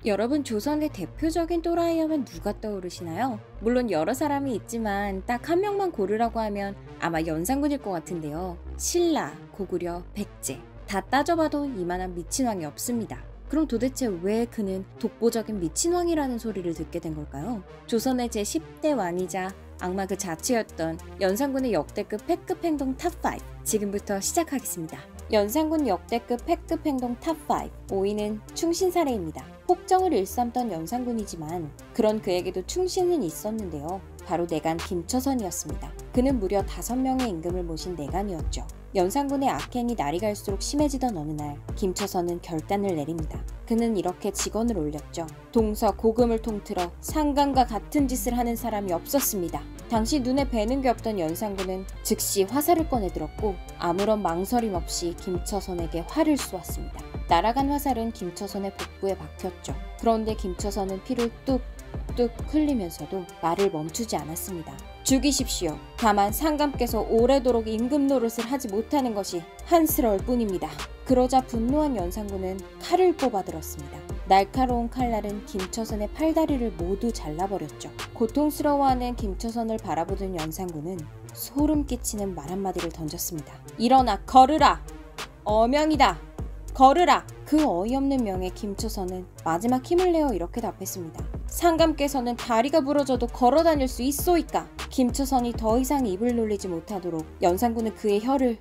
여러분, 조선의 대표적인 또라이 하면 누가 떠오르시나요? 물론 여러 사람이 있지만 딱 한 명만 고르라고 하면 아마 연산군일 것 같은데요. 신라, 고구려, 백제 다 따져봐도 이만한 미친왕이 없습니다. 그럼 도대체 왜 그는 독보적인 미친왕이라는 소리를 듣게 된 걸까요? 조선의 제10대 왕이자 악마 그 자체였던 연산군의 역대급 패급 행동 탑5 지금부터 시작하겠습니다. 연산군 역대급 패급 행동 탑5 5위는 충신사례입니다. 폭정을 일삼던 연산군이지만 그런 그에게도 충신은 있었는데요. 바로 내간 김처선이었습니다. 그는 무려 5명의 임금을 모신 내간이었죠. 연산군의 악행이 날이 갈수록 심해지던 어느 날 김처선은 결단을 내립니다. 그는 이렇게 직언을 올렸죠. 동서고금을 통틀어 상간과 같은 짓을 하는 사람이 없었습니다. 당시 눈에 뵈는 게 없던 연산군은 즉시 화살을 꺼내들었고 아무런 망설임 없이 김처선에게 활을 쏘았습니다. 날아간 화살은 김처선의 복부에 박혔죠. 그런데 김처선은 피를 뚝뚝 흘리면서도 말을 멈추지 않았습니다. 죽이십시오. 다만 상감께서 오래도록 임금 노릇을 하지 못하는 것이 한스러울 뿐입니다. 그러자 분노한 연산군은 칼을 뽑아들었습니다. 날카로운 칼날은 김처선의 팔다리를 모두 잘라버렸죠. 고통스러워하는 김처선을 바라보던 연산군은 소름 끼치는 말 한마디를 던졌습니다. 일어나 걸으라! 어명이다! 걸으라! 그 어이없는 명에 김처선은 마지막 힘을 내어 이렇게 답했습니다. 상감께서는 다리가 부러져도 걸어다닐 수 있소이까? 김처선이 더 이상 입을 놀리지 못하도록 연산군은 그의 혀를...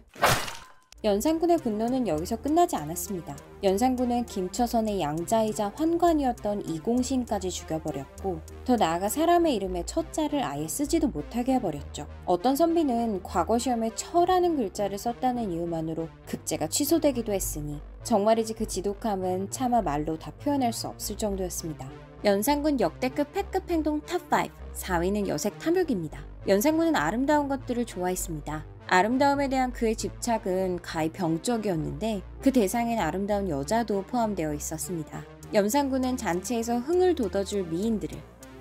연산군의 분노는 여기서 끝나지 않았습니다. 연산군은 김처선의 양자이자 환관이었던 이공신까지 죽여버렸고 더 나아가 사람의 이름에 처자를 아예 쓰지도 못하게 해버렸죠. 어떤 선비는 과거 시험에 처라는 글자를 썼다는 이유만으로 급제가 취소되기도 했으니 정말이지 그 지독함은 차마 말로 다 표현할 수 없을 정도였습니다. 연산군 역대급 패급 행동 탑5 4위는 여색 탐욕입니다. 연산군은 아름다운 것들을 좋아했습니다. 아름다움에 대한 그의 집착은 가히 병적이었는데 그 대상엔 아름다운 여자도 포함되어 있었습니다. 연산군은 잔치에서 흥을 돋워줄 미인들을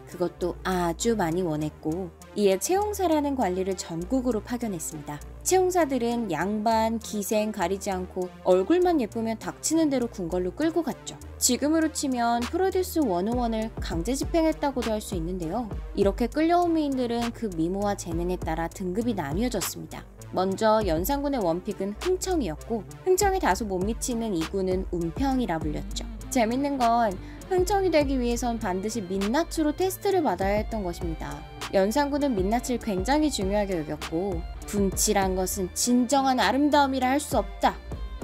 그것도 아주 많이 원했고 이에 채용사라는 관리를 전국으로 파견했습니다. 채용사들은 양반, 기생 가리지 않고 얼굴만 예쁘면 닥치는 대로 궁궐로 끌고 갔죠. 지금으로 치면 프로듀스 101을 강제 집행했다고도 할 수 있는데요. 이렇게 끌려온 미인들은 그 미모와 재능에 따라 등급이 나뉘어졌습니다. 먼저 연산군의 원픽은 흥청이었고 흥청에 다소 못 미치는 이군은 운평이라 불렸죠. 재밌는 건 흥청이 되기 위해선 반드시 민낯으로 테스트를 받아야 했던 것입니다. 연산군은 민낯을 굉장히 중요하게 여겼고 분칠한 것은 진정한 아름다움이라 할 수 없다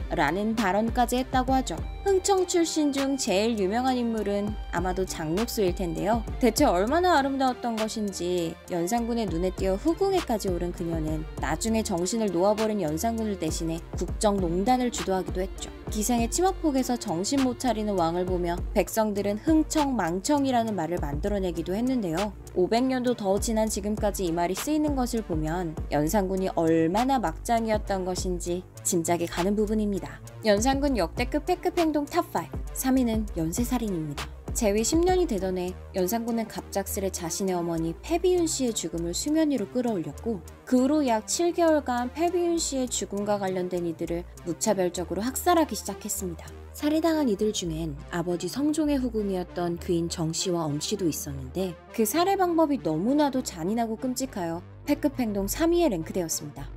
라는 발언까지 했다고 하죠. 흥청 출신 중 제일 유명한 인물은 아마도 장록수일 텐데요. 대체 얼마나 아름다웠던 것인지 연산군의 눈에 띄어 후궁에까지 오른 그녀는 나중에 정신을 놓아버린 연산군을 대신해 국정농단을 주도하기도 했죠. 기생의 치마폭에서 정신 못 차리는 왕을 보며 백성들은 흥청 망청이라는 말을 만들어내기도 했는데요. 500년도 더 지난 지금까지 이 말이 쓰이는 것을 보면 연산군이 얼마나 막장이었던 것인지 짐작이 가는 부분입니다. 연산군 역대급 패급 행동 탑5 3위는 연쇄살인입니다. 재위 10년이 되던 해 연산군은 갑작스레 자신의 어머니 패비윤 씨의 죽음을 수면 위로 끌어올렸고 그 후로 약 7개월간 패비윤 씨의 죽음과 관련된 이들을 무차별적으로 학살하기 시작했습니다. 살해당한 이들 중엔 아버지 성종의 후궁이었던 귀인 정씨와 엄씨도 있었는데 그 살해 방법이 너무나도 잔인하고 끔찍하여 패급 행동 3위에 랭크되었습니다.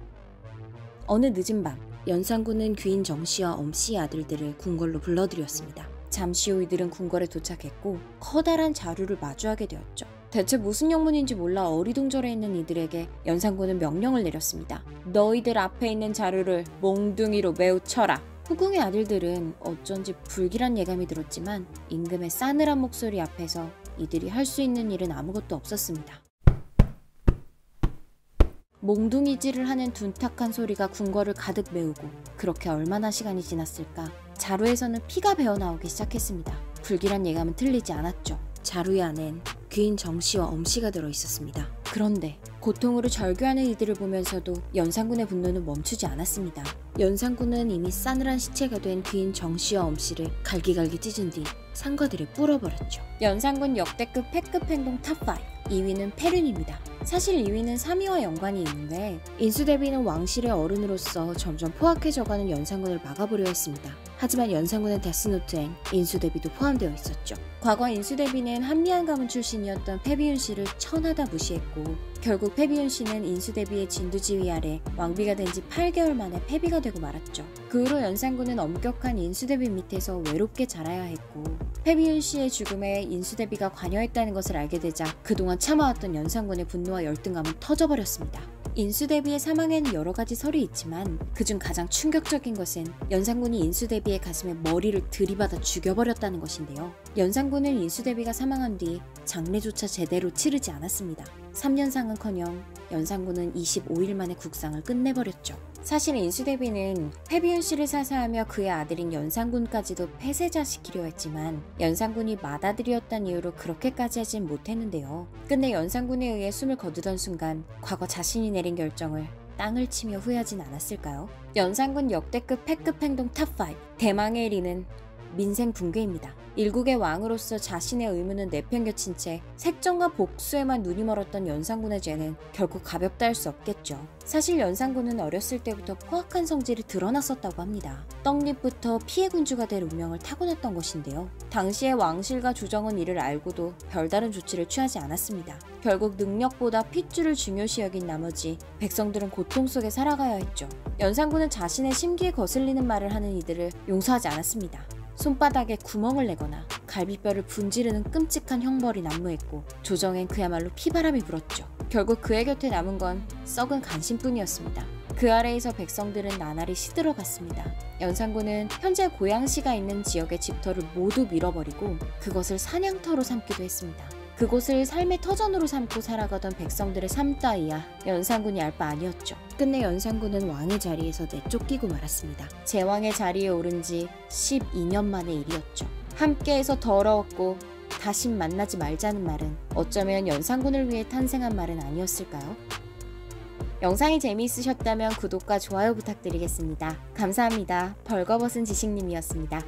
어느 늦은 밤 연산군은 귀인 정씨와 엄씨의 아들들을 궁궐로 불러들였습니다. 잠시 후 이들은 궁궐에 도착했고 커다란 자루를 마주하게 되었죠. 대체 무슨 영문인지 몰라 어리둥절해 있는 이들에게 연산군은 명령을 내렸습니다. 너희들 앞에 있는 자루를 몽둥이로 매우 쳐라. 후궁의 아들들은 어쩐지 불길한 예감이 들었지만 임금의 싸늘한 목소리 앞에서 이들이 할 수 있는 일은 아무것도 없었습니다. 몽둥이질을 하는 둔탁한 소리가 궁궐을 가득 메우고 그렇게 얼마나 시간이 지났을까. 자루에서는 피가 배어나오기 시작했습니다. 불길한 예감은 틀리지 않았죠. 자루의 안엔 귀인 정씨와 엄씨가 들어있었습니다. 그런데 고통으로 절규하는 이들을 보면서도 연산군의 분노는 멈추지 않았습니다. 연산군은 이미 싸늘한 시체가 된 귀인 정씨와 엄씨를 갈기갈기 찢은 뒤 상거들에 뿌려버렸죠. 연산군 역대급 패급 행동 탑5 2위는 패륜입니다. 사실 2위는 3위와 연관이 있는데 인수대비는 왕실의 어른으로서 점점 포악해져가는 연산군을 막아보려 했습니다. 하지만 연산군은 데스노트엔 인수대비도 포함되어 있었죠. 과거 인수대비는 한미안 가문 출신이었던 패비윤 씨를 천하다 무시했고 결국 패비윤 씨는 인수대비의 진두지휘 아래 왕비가 된 지 8개월 만에 패비가 되고 말았죠. 그 후로 연산군은 엄격한 인수대비 밑에서 외롭게 자라야 했고 패비윤 씨의 죽음에 인수대비가 관여했다는 것을 알게 되자 그동안 참아왔던 연산군의 분노와 열등감은 터져버렸습니다. 인수대비의 사망에는 여러 가지 설이 있지만 그중 가장 충격적인 것은 연산군이 인수대비의 가슴에 머리를 들이받아 죽여버렸다는 것인데요. 연산군은 인수대비가 사망한 뒤 장례조차 제대로 치르지 않았습니다. 3년상은커녕 연산군은 25일 만에 국상을 끝내버렸죠. 사실 인수대비는 패비윤 씨를 사사하며 그의 아들인 연산군까지도 폐쇄자시키려 했지만 연산군이 맏아들이었다는 이유로 그렇게까지 하진 못했는데요. 끝내 연산군에 의해 숨을 거두던 순간 과거 자신이 내린 결정을 땅을 치며 후회하진 않았을까요? 연산군 역대급 패급 행동 탑5 대망의 1위는 민생 붕괴입니다. 일국의 왕으로서 자신의 의무는 내팽겨친 채 색정과 복수에만 눈이 멀었던 연산군의 죄는 결국 가볍다 할 수 없겠죠. 사실 연산군은 어렸을 때부터 포악한 성질이 드러났었다고 합니다. 떡잎부터 피해군주가 될 운명을 타고났던 것인데요. 당시의 왕실과 조정은 이를 알고도 별다른 조치를 취하지 않았습니다. 결국 능력보다 핏줄을 중요시 여긴 나머지 백성들은 고통 속에 살아가야 했죠. 연산군은 자신의 심기에 거슬리는 말을 하는 이들을 용서하지 않았습니다. 손바닥에 구멍을 내거나 갈비뼈를 분지르는 끔찍한 형벌이 난무했고 조정엔 그야말로 피바람이 불었죠. 결국 그의 곁에 남은 건 썩은 간신뿐이었습니다. 그 아래에서 백성들은 나날이 시들어갔습니다. 연산군은 현재 고양시가 있는 지역의 집터를 모두 밀어버리고 그것을 사냥터로 삼기도 했습니다. 그곳을 삶의 터전으로 삼고 살아가던 백성들의 삶 따위야 연산군이 알 바 아니었죠. 끝내 연산군은 왕의 자리에서 내쫓기고 말았습니다. 제왕의 자리에 오른 지 12년 만의 일이었죠. 함께해서 더러웠고 다신 만나지 말자는 말은 어쩌면 연산군을 위해 탄생한 말은 아니었을까요? 영상이 재미있으셨다면 구독과 좋아요 부탁드리겠습니다. 감사합니다. 벌거벗은 지식님이었습니다.